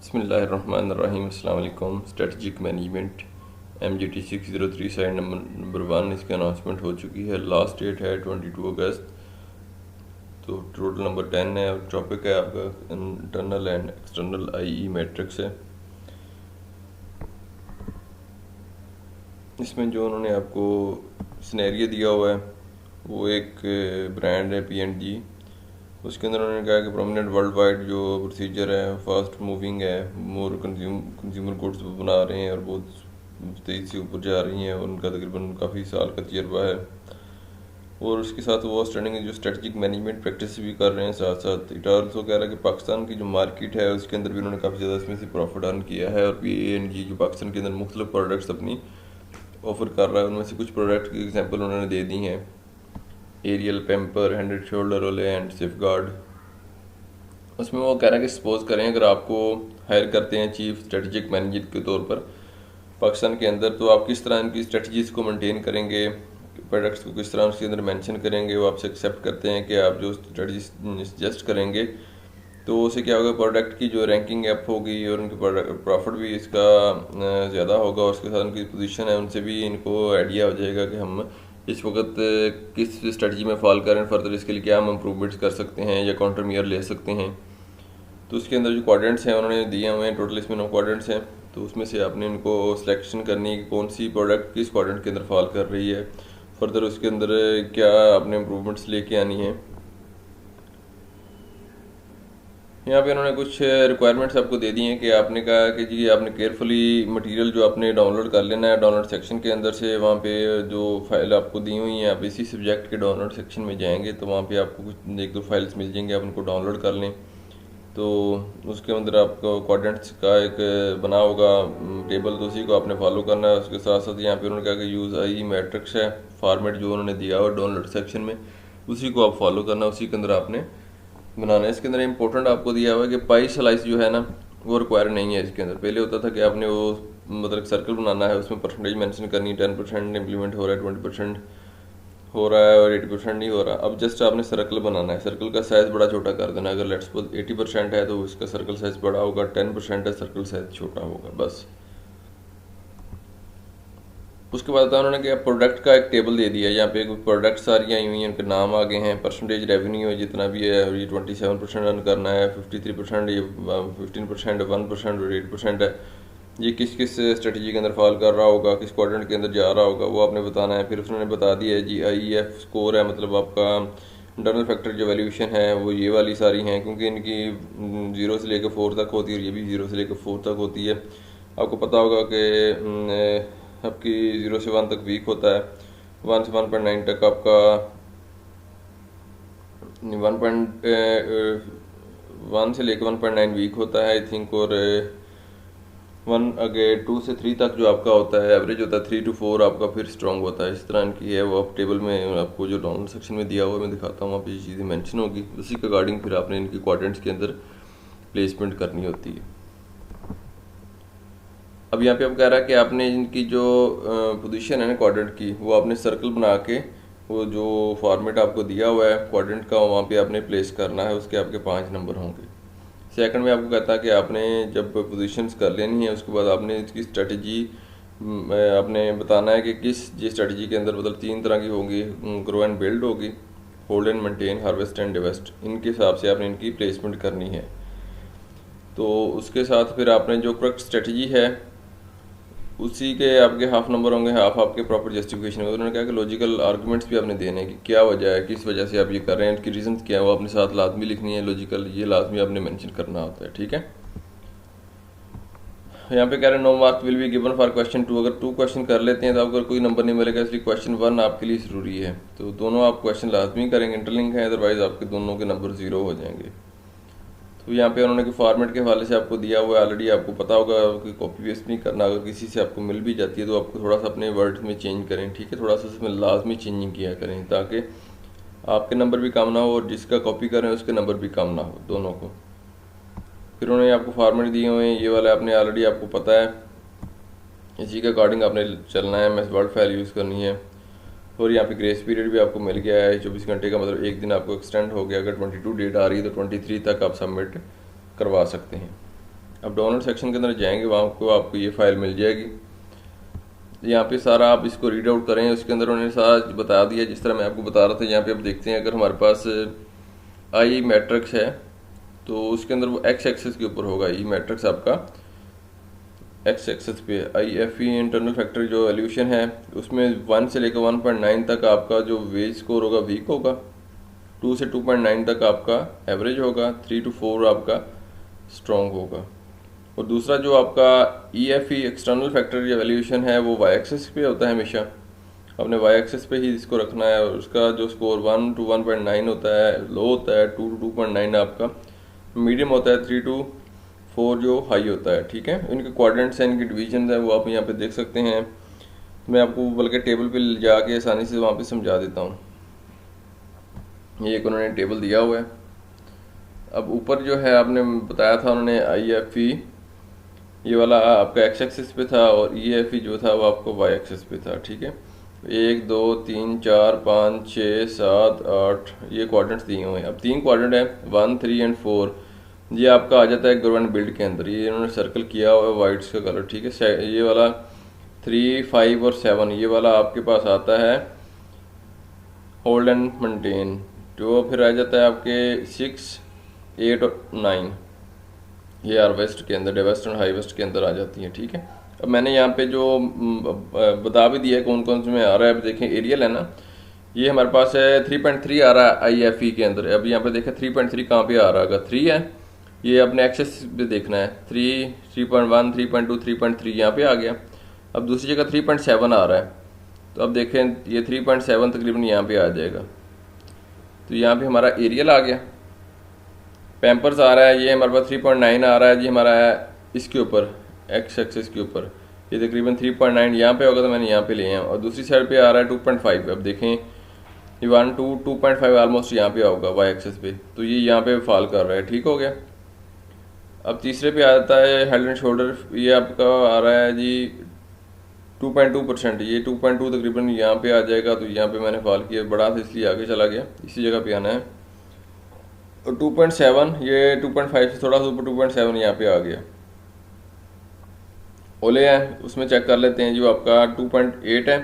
बिस्मिल्लाहिर्रहमानिर्रहीम। अस्सलाम वालेकुम। Strategic management MGT 603 side number 1 इसकी अनाउंसमेंट हो चुकी है। लास्ट डेट है 22 अगस्त। तो टोटल नंबर 10 है और टॉपिक है आपका internal and external IE matrix है। इसमें जो उन्होंने आपको सिनेरियो दिया हुआ है वो एक ब्रांड है P&G। उसके अंदर उन्होंने कहा कि प्रोमिनेंट वर्ल्ड वाइड जो प्रोसीजर है फास्ट मूविंग है, मोर कंज्यूमर गुड्स बना रहे हैं और बहुत तेज़ी से ऊपर जा रही हैं। उनका तकरीबन काफ़ी साल का तजर्बा है और उसके साथ वो स्टैंडिंग जो स्ट्रेटजिक मैनेजमेंट प्रैक्टिस भी कर रहे हैं। साथ साथ इट ऑल्सो कह रहा है कि पाकिस्तान की जो मार्केट है उसके अंदर भी उन्होंने काफ़ी ज़्यादा इसमें से प्रॉफिट अर्न किया है और P&G जो पाकिस्तान के अंदर मुख्तलिफ प्रोडक्ट्स अपनी ऑफ़र कर रहा है। उनमें से कुछ प्रोडक्ट की एग्जांपल उन्होंने दे दी हैं, एरियल, पेम्पर, 100 शोल्डर रोले एंड सेफगार्ड। उसमें वो कह रहा है कि सपोज करें अगर आपको हायर करते हैं चीफ स्ट्रेटजिक मैनेजर के तौर पर पाकिस्तान के अंदर, तो आप किस तरह इनकी स्ट्रेटजीज़ को मेंटेन करेंगे, प्रोडक्ट्स को किस तरह उसके अंदर मेंशन करेंगे। वो आपसे एक्सेप्ट करते हैं कि आप जो स्ट्रेटजी सजेस्ट करेंगे तो उससे क्या होगा, प्रोडक्ट की जो रैंकिंग अप होगी और उनके प्रॉफिट भी इसका ज़्यादा होगा और उसके साथ उनकी पोजीशन है उनसे भी इनको आइडिया हो जाएगा कि हम इस वक्त किस स्ट्रेटजी में फॉल करें, फर्दर इसके लिए क्या हम इम्प्रूवमेंट्स कर सकते हैं या काउंटर मेयर ले सकते हैं। तो उसके अंदर जो क्वाड्रेंट्स हैं उन्होंने दिए हुए हैं, टोटल इसमें 9 क्वाड्रेंट्स हैं। तो उसमें से आपने इनको सिलेक्शन करनी है कि कौन सी प्रोडक्ट किस क्वाड्रेंट के अंदर फॉल कर रही है, फर्दर उसके अंदर क्या आपने इम्प्रूवमेंट्स लेके आनी है। यहाँ पे उन्होंने कुछ रिक्वायरमेंट्स आपको दे दी हैं कि आपने कहा कि जी आपने केयरफुली मटेरियल जो आपने डाउनलोड कर लेना है डाउनलोड सेक्शन के अंदर से। वहाँ पे जो फाइल आपको दी हुई हैं आप इसी सब्जेक्ट के डाउनलोड सेक्शन में जाएंगे तो वहाँ पे आपको कुछ 1-2 फाइल्स मिल जाएंगे, आप उनको डाउनलोड कर लें। तो उसके अंदर आपको क्वाड्रेंट्स का एक बना होगा टेबल, तो उसी को आपने फॉलो करना है। उसके साथ साथ यहाँ पे उन्होंने कहा कि यूज़ IE मैट्रिक्स है, फॉर्मेट जो उन्होंने दिया हुआ डाउनलोड सेक्शन में उसी को आप फॉलो करना, उसी के अंदर आपने बनाना है। इसके अंदर इंपॉर्टेंट आपको दिया हुआ है कि पाई स्लाइस जो है ना वो रिक्वायर नहीं है इसके अंदर। पहले होता था कि आपने वो मतलब सर्कल बनाना है, उसमें परसेंटेज मेंशन करनी, 10% इम्प्लीमेंट हो रहा है, 20% हो रहा है और 80% नहीं हो रहा। अब जस्ट आपने सर्कल बनाना है, सर्कल का साइज़ बड़ा छोटा कर देना। अगर लेट्स सपोज 80% है तो इसका सर्कल साइज़ बड़ा होगा, 10% है सर्कल साइज़ छोटा होगा, बस। उसके बाद उन्होंने क्या प्रोडक्ट का एक टेबल दे दिया। यहाँ पे प्रोडक्ट सारी आई हुई हैं, उनके नाम आगे हैं, परसेंटेज रेवेन्यू है जितना भी है, और ये 27% रन करना है, 53%, ये 15%, 1% और 8% है। ये किस किस स्ट्रेटजी के अंदर फॉल कर रहा होगा, किस क्वाड्रेंट के अंदर जा रहा होगा वो आपने बताना है। फिर उन्होंने बता दिया है जी IEF स्कोर है, मतलब आपका इंटरनल फैक्टर जो वैल्यूएशन है वो ये वाली सारी हैं, क्योंकि इनकी 0 से लेकर 4 तक होती है और ये भी 0 से लेकर 4 तक होती है। आपको पता होगा कि आपकी 0 से 1 तक वीक होता है, 1 से 1.9 तक आपका 1 से लेकर 1.9 वीक होता है आई थिंक, और 1 आगे 2 से 3 तक जो आपका होता है एवरेज होता है, 3 to 4 आपका फिर स्ट्रॉन्ग होता है। इस तरह की है वो, आप टेबल में आपको जो डाउनलोड सेक्शन में दिया हुआ मैं दिखाता हूँ, वहाँ पे ये चीज़ें मेंशन होगी, उसी के अकॉर्डिंग फिर आपने इनकी क्वाड्रेंट्स के अंदर प्लेसमेंट करनी होती है। अब यहाँ पे अब कह रहा है कि आपने इनकी जो पोजीशन है ना क्वाड्रेंट की, वो आपने सर्कल बना के वो जो फॉर्मेट आपको दिया हुआ है क्वाड्रेंट का वहाँ पे आपने प्लेस करना है। उसके आपके 5 नंबर होंगे। सेकंड में आपको कहता है कि आपने जब पोजीशंस कर लेनी है उसके बाद आपने इसकी स्ट्रेटजी आपने बताना है कि किस जी स्ट्रेटजी के अंदर, मतलब 3 तरह की होगी, ग्रो एंड बिल्ड होगी, hold and maintain, harvest and divest. इनके हिसाब से आपने इनकी प्लेसमेंट करनी है। तो उसके साथ फिर आपने जो करेक्ट स्ट्रेटजी है उसी के आपके हाफ नंबर होंगे, हाफ आपके प्रॉपर जस्टिफिकेशन होगा। उन्होंने कहा कि लॉजिकल आर्गूमेंट्स भी आपने देने हैं कि क्या वजह है, किस वजह से आप ये कर रहे हैं, इनकी रीजंस क्या है, वो अपने साथ लाजमी लिखनी है। लॉजिकल ये लाजमी आपने मेंशन करना होता है, ठीक है। यहाँ पे कह रहे हैं no mark will be given for question 2। अगर 2 क्वेश्चन कर लेते हैं तो आपको कोई नंबर नहीं मिलेगा, इसलिए क्वेश्चन 1 आपके लिए ज़रूरी है। तो दोनों आप क्वेश्चन लाजमी करेंगे, इंटरलिंक है, अदरवाइज आपके दोनों के नंबर 0 हो जाएंगे। तो यहाँ पे उन्होंने फॉर्मेट के हवाले से आपको दिया हुआ है, ऑलरेडी आपको पता होगा कि कॉपी पेस्ट नहीं करना। अगर किसी से आपको मिल भी जाती है तो आपको थोड़ा सा अपने वर्ड्स में चेंज करें, ठीक है, थोड़ा सा उसमें लाजमी चेंजिंग किया करें ताकि आपके नंबर भी कम ना हो और जिसका कॉपी करें उसके नंबर भी कम ना हो, दोनों को। फिर उन्होंने आपको फॉर्मेट दिए हुए हैं, ये वाला आपने ऑलरेडी आपको पता है, इसी के अकॉर्डिंग आपने चलना है। MS वर्ड फाइल यूज़ करनी है और यहाँ पे ग्रेस पीरियड भी आपको मिल गया है 24 घंटे का, मतलब एक दिन आपको एक्सटेंड हो गया। अगर 22 डेट आ रही है तो 23 तक आप सबमिट करवा सकते हैं। अब डाउनलोड सेक्शन के अंदर जाएंगे, वहाँ को आपको ये फाइल मिल जाएगी। यहाँ पे सारा आप इसको रीड आउट करें, उसके अंदर उन्होंने सारा बता दिया जिस तरह मैं आपको बता रहा था। यहाँ पे आप देखते हैं, अगर हमारे पास आई मैट्रिक्स है तो उसके अंदर वो एक्स एक्सेस के ऊपर होगा ई मैट्रिक्स आपका एक्स एक्सेस पे। I F E internal factor जो एल्यूशन है उसमें 1 से लेकर 1.9 तक आपका जो वेज स्कोर होगा वीक होगा, 2 से 2.9 तक आपका एवरेज होगा, 3 to 4 आपका स्ट्रॉन्ग होगा। और दूसरा जो आपका E F E external factor या वैल्यूएशन है वो वाई एक्सेस पे होता है, हमेशा आपने वाई एक्सेस पे ही इसको रखना है। और उसका जो स्कोर 1 to 1.9 होता है लो होता है, 2 to 2.9 आपका मीडियम होता है, 3 to 4 जो हाई होता है। ठीक है, इनके क्वाड्रेंट्स हैं, इनके डिवीजन है, वो आप यहाँ पे देख सकते हैं। मैं आपको बल्कि टेबल पे जाके आसानी से वहाँ पे समझा देता हूँ। ये एक उन्होंने टेबल दिया हुआ है। अब ऊपर जो है आपने बताया था उन्होंने आई एफ ई ये वाला आपका एक्स एक्सिस पे था और ई एफ ई जो था वो आपको वाई एक्सिस पे था। ठीक है, 1 2 3 4 5 6 7 8 ये क्वाड्रेंट्स दिए हुए हैं। अब 3 क्वाड्रेंट है 1 3 एंड 4, ये आपका आ जाता है ग्रो एंड बिल्ड के अंदर। ये इन्होंने सर्कल किया हुआ है वाइट्स का कलर। ठीक है, ये वाला 3 5 और 7 ये वाला आपके पास आता है होल्ड एंड मेंटेन। जो फिर आ जाता है आपके 6 8 और 9 ये हार्वेस्ट के अंदर, डेवेस्ट एंड हाईवेस्ट के अंदर आ जाती हैं। ठीक है, अब मैंने यहाँ पे जो बता भी दिया है कौन कौन से में आ रहा है। अब देखें एरियल है ना, ये हमारे पास है 3.3 आ रहा है आई एफ ई के अंदर। अब यहाँ पे देखें 3.3 कहाँ पे आ रहा है, 3 है, ये अपने एक्सेस पे देखना है। 3 3.1 3.2 3.3 यहाँ पे आ गया। अब दूसरी जगह 3.7 आ रहा है, तो अब देखें ये 3.7 तकरीबन यहाँ पे आ जाएगा। तो यहाँ पे हमारा एरियल आ गया। पैम्पर्स आ रहा है, ये हमारे पास 3.9 आ रहा है जी हमारा है इसके ऊपर एक्स एक्सिस के ऊपर। ये तकरीबन 3.9 यहाँ पे होगा तो मैंने यहाँ पे ले आया। और दूसरी साइड पे आ रहा है 2.5। अब देखें ये 1 2 2.5 ऑलमोस्ट यहाँ पे होगा वाई एक्सिस पे, तो ये यहाँ पे फॉल कर रहा है। ठीक हो गया। अब तीसरे पे आता है हेड एंड शोल्डर, ये आपका आ रहा है जी 2.2%। ये 2.2 तकरीबन यहाँ पे आ जाएगा, तो यहाँ पे मैंने फॉल किया, बड़ा था इसलिए आगे चला गया, इसी जगह पे आना है। और 2.7 ये 2.5 से थोड़ा सा ऊपर 2.7 यहाँ पे आ गया। ओले है उसमें चेक कर लेते हैं, जो आपका 2.8 है,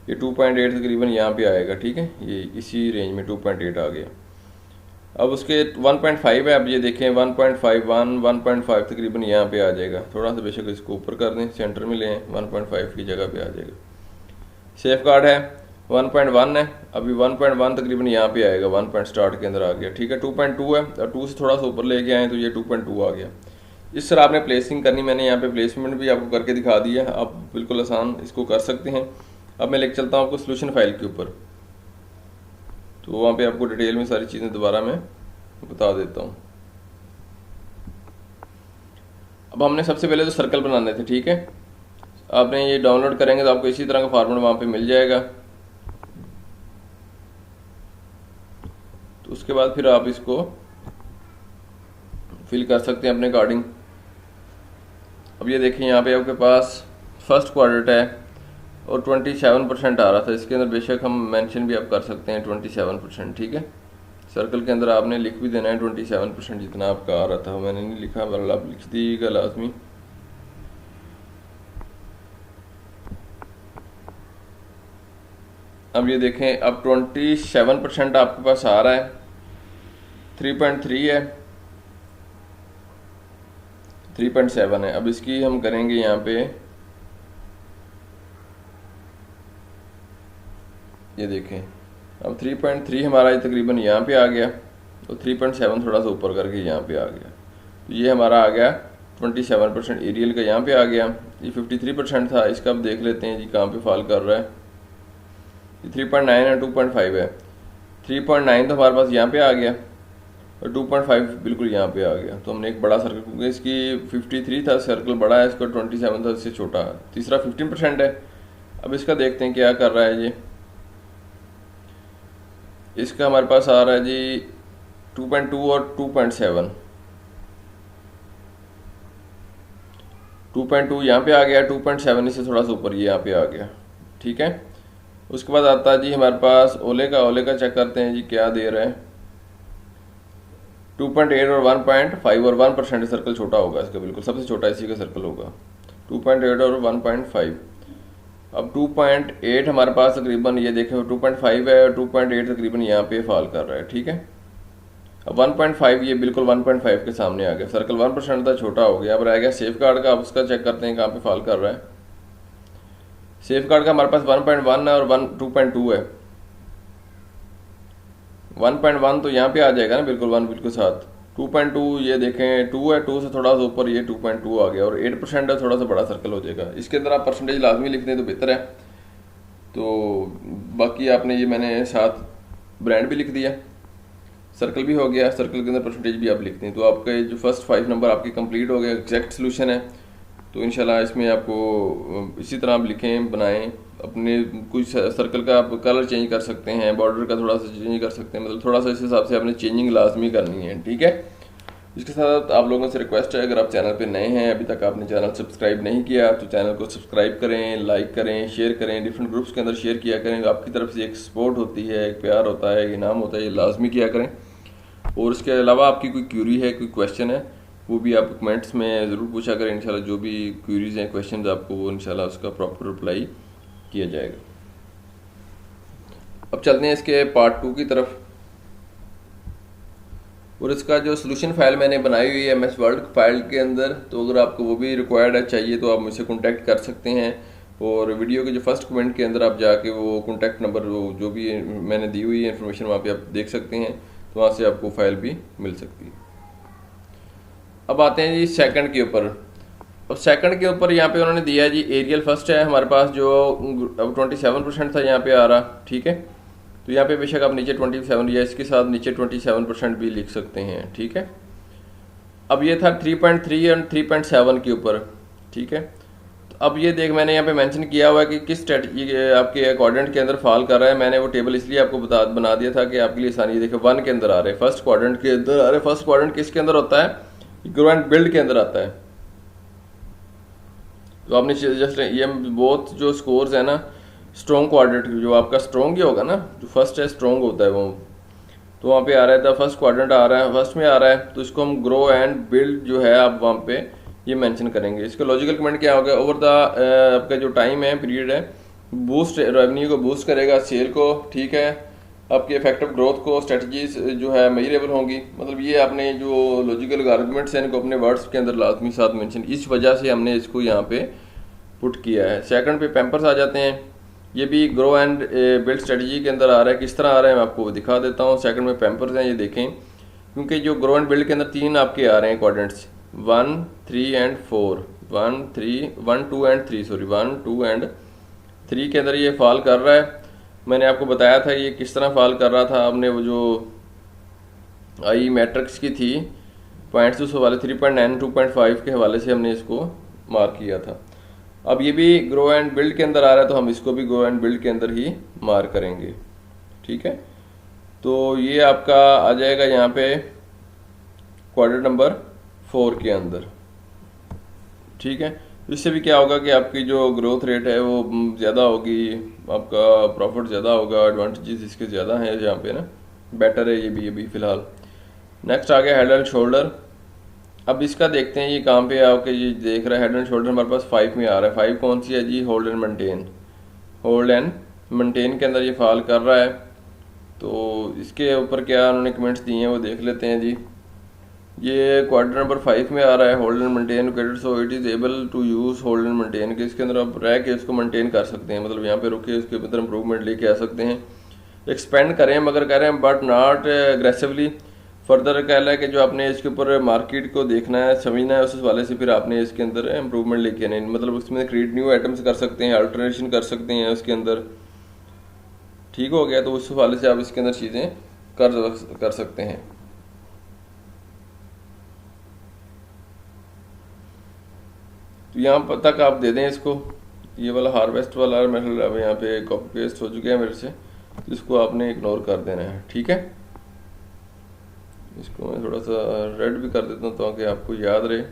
ये 2.8 तकरीबन यहाँ पे आएगा। ठीक है, ये इसी रेंज में 2.8 आ गया। अब उसके 1.5 है, अब ये देखें 1.5 1.5 तकरीबन यहाँ पे आ जाएगा। थोड़ा सा बेशक इसको ऊपर कर दें, सेंटर में लें, 1.5 की जगह पे आ जाएगा। सेफ गार्ड है 1.1 है, अभी 1.1 तकरीबन यहाँ पे आएगा, 1 पॉइंट स्टार्ट के अंदर आ गया। ठीक है, 2.2 है और 2 से थोड़ा सा ऊपर लेके आए तो ये 2.2 आ गया। इस तरह आपने प्लेसिंग करनी, मैंने यहाँ पे प्लेसमेंट भी आपको करके दिखा दिया है, आप बिल्कुल आसान इसको कर सकते हैं। अब मैं लेके चलता हूँ आपको सोल्यूशन फाइल के ऊपर, तो वहाँ पे आपको डिटेल में सारी चीज़ें दोबारा मैं बता देता हूँ। अब हमने सबसे पहले तो सर्कल बनाने थे। ठीक है, आपने ये डाउनलोड करेंगे तो आपको इसी तरह का फॉर्मेट वहाँ पे मिल जाएगा। तो उसके बाद फिर आप इसको फिल कर सकते हैं अपने अकॉर्डिंग। अब ये देखें यहाँ पे आपके पास फर्स्ट क्वाड्रेंट है और 27% आ रहा था इसके अंदर, बेशक हम मेंशन भी आप कर सकते हैं 27%। ठीक है, सर्कल के अंदर आपने लिख भी देना है 27% जितना आपका आ रहा था, मैंने नहीं लिखा, वरना आप लिख दीजिएगा लाजमी। अब ये देखें अब 27% आपके पास आ रहा है, 3.3 है, 3.7 है। अब इसकी हम करेंगे यहाँ पे, ये देखें अब 3.3 हमारा तकरीबन यहाँ पे आ गया तो 3.7 थोड़ा सा ऊपर करके यहाँ पे आ गया, तो ये हमारा आ गया 27%। एरियल का यहाँ पे आ गया, ये 53% था, इसका अब देख लेते हैं जी कहाँ पे फॉल कर रहा है। ये 3.9 है, 2.5 है, 3.9 तो हमारे पास यहाँ पे आ गया और 2.5 बिल्कुल यहाँ पे आ गया। तो हमने एक बड़ा सर्कल, क्योंकि इसकी 53 था सर्कल बड़ा है, इसका 27 था इससे छोटा है। तीसरा 15% है। अब इसका देखते हैं क्या कर रहा है ये, इसका हमारे पास आ रहा है जी 2.2 और 2.7। 2.2 यहाँ पे आ गया, 2.7 इससे थोड़ा सा ऊपर ये यहाँ पे आ गया। ठीक है, उसके बाद आता है जी हमारे पास ओले का चेक करते हैं जी क्या दे रहा है। 2.8 और 1.5 और 1% सर्कल छोटा होगा इसका, बिल्कुल सबसे छोटा इसी का सर्कल होगा 2.8 और 1.5। अब 2.8 हमारे पास तकरीबन ये देखें 2.5 है और 2.8 तकरीबन यहाँ पे फॉल कर रहा है, ठीक है। अब 1.5 ये बिल्कुल 1.5 के सामने आ गया, सर्कल 1% था, छोटा हो गया। अब रह गया सेफ गार्ड का, अब उसका चेक करते हैं कहाँ पे फॉल कर रहा है। सेफ गार्ड का हमारे पास 1.1 है और 2.2 है। 1.1 तो यहाँ पे आ जाएगा ना, बिल्कुल 1 बिल्कुल साथ। 2.2 ये देखें 2 है, 2 से थोड़ा सा ऊपर ये 2.2 आ गया और 8% है, थोड़ा सा बड़ा सर्कल हो जाएगा। इसके अंदर आप परसेंटेज लाजमी लिख दें तो बेहतर है। तो बाकी आपने ये मैंने साथ ब्रांड भी लिख दिया, सर्कल भी हो गया, सर्कल के अंदर परसेंटेज भी आप लिखते हैं। तो आपके जो फर्स्ट 5 नंबर आपके कंप्लीट हो गए, एग्जैक्ट सोल्यूशन है। तो इंशाल्लाह इसमें आपको इसी तरह आप लिखें, बनाएं अपने। कुछ सर्कल का आप कलर चेंज कर सकते हैं, बॉर्डर का थोड़ा सा चेंज कर सकते हैं, मतलब थोड़ा सा इस हिसाब से आपने चेंजिंग लाजमी करनी है, ठीक है। इसके साथ आप लोगों से रिक्वेस्ट है, अगर आप चैनल पे नए हैं, अभी तक आपने चैनल सब्सक्राइब नहीं किया तो चैनल को सब्सक्राइब करें, लाइक करें, शेयर करें, डिफरेंट ग्रुप्स के अंदर शेयर किया करें। आपकी तरफ से एक सपोर्ट होती है, एक प्यार होता है, एक इनाम होता है, ये लाजमी किया करें। और इसके अलावा आपकी कोई क्यूरी है, कोई क्वेश्चन है, वो भी आप कमेंट्स में ज़रूर पूछा करें। इंशाल्लाह जो भी क्यूरीज हैं, क्वेश्चंस आपको, वो इंशाल्लाह उसका प्रॉपर रिप्लाई किया जाएगा। अब चलते हैं इसके पार्ट 2 की तरफ। और इसका जो सोल्यूशन फाइल मैंने बनाई हुई है MS वर्ड फाइल के अंदर, तो अगर आपको वो भी रिक्वायर्ड है, चाहिए, तो आप मुझसे कॉन्टैक्ट कर सकते हैं। और वीडियो के जो फर्स्ट कमेंट के अंदर आप जाके वो कॉन्टैक्ट नंबर जो भी मैंने दी हुई है इन्फॉर्मेशन वहाँ पे आप देख सकते हैं, तो वहाँ से आपको फाइल भी मिल सकती है। अब आते हैं जी सेकंड के ऊपर। अब सेकंड के ऊपर यहाँ पे उन्होंने दिया है जी एरियल फर्स्ट है हमारे पास, जो अब 27% था यहाँ पे आ रहा, ठीक है। तो यहाँ पे बेशक आप नीचे 27 या इसके साथ नीचे 27% भी लिख सकते हैं, ठीक है। अब ये था 3.3 और 3.7 के ऊपर, ठीक है। तो अब ये देख मैंने यहाँ पे मेंशन किया हुआ है कि किस स्ट्रेटजी आपके क्वाड्रेंट के अंदर फॉल कर रहा है। मैंने वो टेबल इसलिए आपको बना दिया था कि आपके लिए आसानी। देखो 1 के अंदर आ रहे हैं, फर्स्ट क्वाड्रेंट के अंदर आ रहे हैं। फर्स्ट क्वाड्रेंट किसके अंदर होता है? ग्रो एंड बिल्ड के अंदर आता है। तो आपने जस्ट ये बहुत जो स्कोर्स है ना, स्ट्रॉन्ग क्वाड्रेंट जो आपका स्ट्रॉन्ग ही होगा ना, जो फर्स्ट है स्ट्रॉन्ग होता है वो, तो वहाँ पे आ रहा था फर्स्ट क्वाड्रेंट आ रहा है, फर्स्ट में आ रहा है, तो इसको हम ग्रो एंड बिल्ड जो है आप वहाँ पे ये मेंशन करेंगे। इसका लॉजिकल कमेंट क्या होगा? ओवर द आपका जो टाइम है, पीरियड है, बूस्ट रेवेन्यू को बूस्ट करेगा, सेल को, ठीक है, आपके इफेक्टिव ग्रोथ को, स्ट्रेटजीज जो है मेजरेबल होंगी। मतलब ये आपने जो लॉजिकल आर्गूमेंट्स हैं इनको अपने वर्ड्स के अंदर लाजमी साथ मेंशन, इस वजह से हमने इसको यहाँ पे पुट किया है। सेकंड पे पैम्पर्स आ जाते हैं, ये भी ग्रो एंड बिल्ड स्ट्रेटजी के अंदर आ रहा है। किस तरह आ रहा है मैं आपको दिखा देता हूँ। सेकंड में पैम्पर्स हैं, ये देखें, क्योंकि जो ग्रो एंड बिल्ड के अंदर 3 आपके आ रहे हैं quadrants, 1, 3 and 4, 1, 2 and 3, sorry 1, 2 and 3 के अंदर ये फॉल कर रहा है। मैंने आपको बताया था ये किस तरह फॉल कर रहा था। हमने वो जो आई मैट्रिक्स की थी पॉइंट्स उस हवाले 3.9 2.5 के हवाले से हमने इसको मार्क किया था। अब ये भी ग्रो एंड बिल्ड के अंदर आ रहा है, तो हम इसको भी ग्रो एंड बिल्ड के अंदर ही मार्क करेंगे, ठीक है। तो ये आपका आ जाएगा यहाँ पे क्वाड्रेंट नंबर 4 के अंदर, ठीक है। इससे भी क्या होगा कि आपकी जो ग्रोथ रेट है वो ज़्यादा होगी, आपका प्रॉफिट ज़्यादा होगा, एडवांटेजेस इसके ज़्यादा हैं यहाँ पे ना, बेटर है ये भी फ़िलहाल। नेक्स्ट आ गया हेड एंड शोल्डर। अब इसका देखते हैं ये कहाँ पे आपके ये देख रहा है हेड एंड शोल्डर हमारे पास 5 में आ रहा है। 5 कौन सी है जी? Hold and maintain. Hold and maintain के अंदर ये फॉल कर रहा है। तो इसके ऊपर क्या उन्होंने कमेंट्स दिए हैं वो देख लेते हैं जी। ये क्वाड्रेंट नंबर 5 में आ रहा है, hold and maintain credit, so it is able to use hold and maintain के। इसके अंदर आप रह के इसको मेंटेन कर सकते हैं, मतलब यहाँ पे रुके उसके अंदर इंप्रूवमेंट लेके आ सकते हैं। एक्सपेंड करें मगर कह रहे हैं बट नॉट एग्रेसिवली। फर्दर कह रहा है कि जो आपने इसके ऊपर मार्केट को देखना है, समझना है, उस वाले से फिर आपने इसके अंदर इम्प्रूवमेंट लेके आना है। मतलब उसमें क्रिएट न्यू आइटम्स कर सकते हैं, अल्टरेशन कर सकते हैं उसके अंदर, ठीक हो गया। तो उस वाले से आप इसके अंदर चीज़ें कर सकते हैं। तो यहाँ तक आप दे दें इसको। ये वाला हार्वेस्ट वाला मेथड अब यहाँ पे कॉपी पेस्ट हो चुके हैं मेरे से, तो इसको आपने इग्नोर कर देना है, ठीक है। इसको मैं थोड़ा सा रेड भी कर देता हूँ ताकि आपको याद रहे।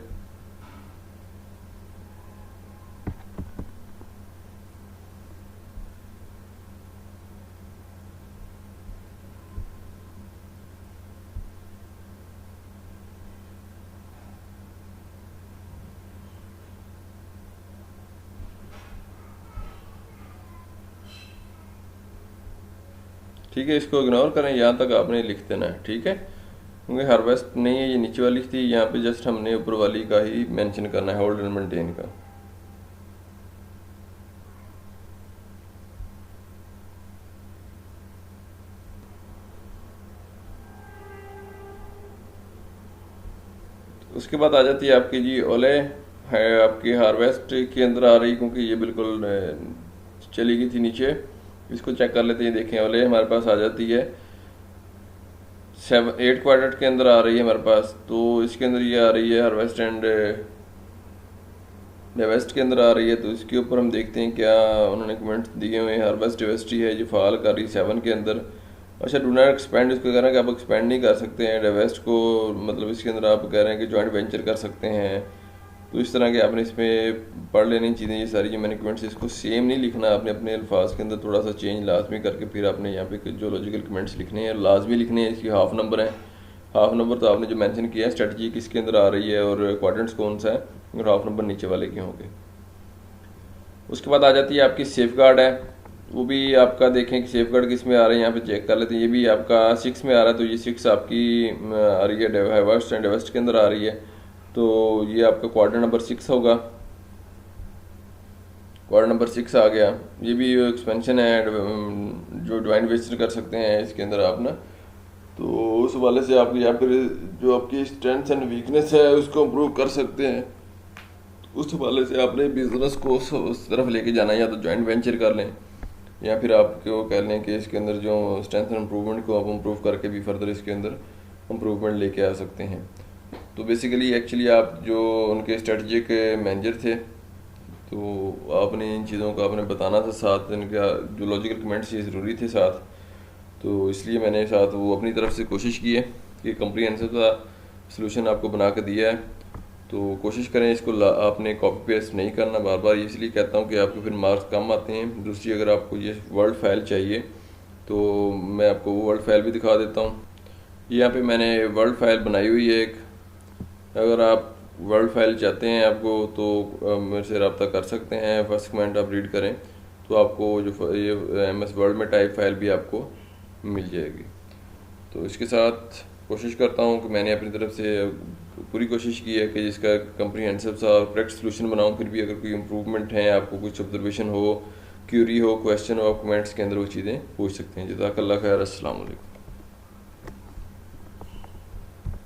ठीक है, इसको इग्नोर करें, यहाँ तक आपने लिख देना है, ठीक है, क्योंकि हार्वेस्ट नहीं है, ये नीचे वाली थी, यहाँ पे जस्ट हमने ऊपर वाली का ही मेंशन करना है, होल्ड एंड मेंटेन का। उसके बाद आ जाती है आपकी जी ओले है, आपकी हार्वेस्ट के अंदर आ रही, क्योंकि ये बिल्कुल चली गई थी नीचे। इसको चेक कर लेते हैं, देखें ओले हमारे पास आ जाती है 8 क्वाड्रेंट के अंदर आ रही है हमारे पास। तो इसके अंदर ये आ रही है हार्वेस्ट एंड डिवेस्ट के अंदर आ रही है। तो इसके ऊपर हम देखते हैं क्या उन्होंने कमेंट्स दिए हुए हैं। हार्वेस्ट डिवेस्टी है जो फाल कर रही 7 के अंदर। अच्छा, डू नॉट एक्सपेंड, इसको कह रहे हैं कि आप एक्सपेंड नहीं कर सकते हैं डिवेस्ट को, मतलब इसके अंदर आप कह रहे हैं कि जॉइंट वेंचर कर सकते हैं। तो इस तरह के आपने इसमें पढ़ लेनी चीज़ें, ये सारी जो मैंने कमेंट्स, इसको सेम नहीं लिखना, आपने अपने अल्फाज के अंदर थोड़ा सा चेंज लाजमी करके फिर आपने यहाँ पे जो लॉजिकल कमेंट्स लिखने हैं लाजमी लिखने हैं। इसकी हाफ नंबर है, हाफ नंबर तो आपने जो मेंशन किया है स्ट्रेटजी किसके अंदर आ रही है और क्वाड्रेंट्स कौन सा है, और हाफ नंबर नीचे वाले के होंगे। उसके बाद आ जाती है आपकी सेफ गार्ड है, वो भी आपका देखें कि सेफ गार्ड किस में आ रहा है, यहाँ पे चेक कर लेते हैं। ये भी आपका 6 में आ रहा है, तो ये 6 आपकी आ रही है हार्वेस्ट एंड डिवेस्ट के अंदर आ रही है। तो ये आपका क्वाड्रेंट नंबर 6 होगा, क्वाड्रेंट नंबर 6 आ गया। ये भी एक्सपेंशन है जो ज्वाइंट वेंचर कर सकते हैं इसके अंदर आप ना। तो उस वाले से आप यहाँ पर जो आपकी स्ट्रेंथ एंड वीकनेस है उसको इम्प्रूव कर सकते हैं। उस हवाले से आपने बिजनेस को उस तरफ लेके जाना है, या तो जॉइंट वेंचर कर लें या फिर आप क्यों कह लें कि इसके अंदर जो स्ट्रेंथ एंड इम्प्रूवमेंट को आप इम्प्रूव करके भी फर्दर इसके अंदर इम्प्रूवमेंट लेके आ सकते हैं। तो बेसिकली एक्चुअली आप जो उनके स्ट्रेटजिक मैनेजर थे, तो आपने इन चीज़ों को आपने बताना था, साथ इनका जो लॉजिकल कमेंट्स ये ज़रूरी थे साथ। तो इसलिए मैंने साथ वो अपनी तरफ से कोशिश की है कि कम्प्रीहेंसिव का सलूशन आपको बना के दिया है। तो कोशिश करें इसको आपने कॉपी पेस्ट नहीं करना बार बार, इसलिए कहता हूँ कि आपके फिर मार्क्स कम आते हैं। दूसरी, अगर आपको ये वर्ड फाइल चाहिए तो मैं आपको वो वर्ड फाइल भी दिखा देता हूँ। यहाँ पे मैंने वर्ड फाइल बनाई हुई है एक, अगर आप वर्ड फाइल चाहते हैं आपको तो मेरे से रब्ता कर सकते हैं। फर्स्ट कमेंट आप रीड करें तो आपको जो ये MS वर्ड में टाइप फाइल भी आपको मिल जाएगी। तो इसके साथ कोशिश करता हूँ कि मैंने अपनी तरफ से पूरी कोशिश की है कि जिसका कम्प्रीहेंसिव सा और करेक्ट सोल्यूशन बनाऊँ। फिर भी अगर कोई इम्प्रूवमेंट है, आपको कुछ ऑब्जर्वेशन हो, क्यूरी हो, क्वेश्चन हो, आप कमेंट्स के अंदर वो चीज़ें पूछ सकते हैं। जज़ाकल्लाह खैर, अस्सलाम वालेकुम।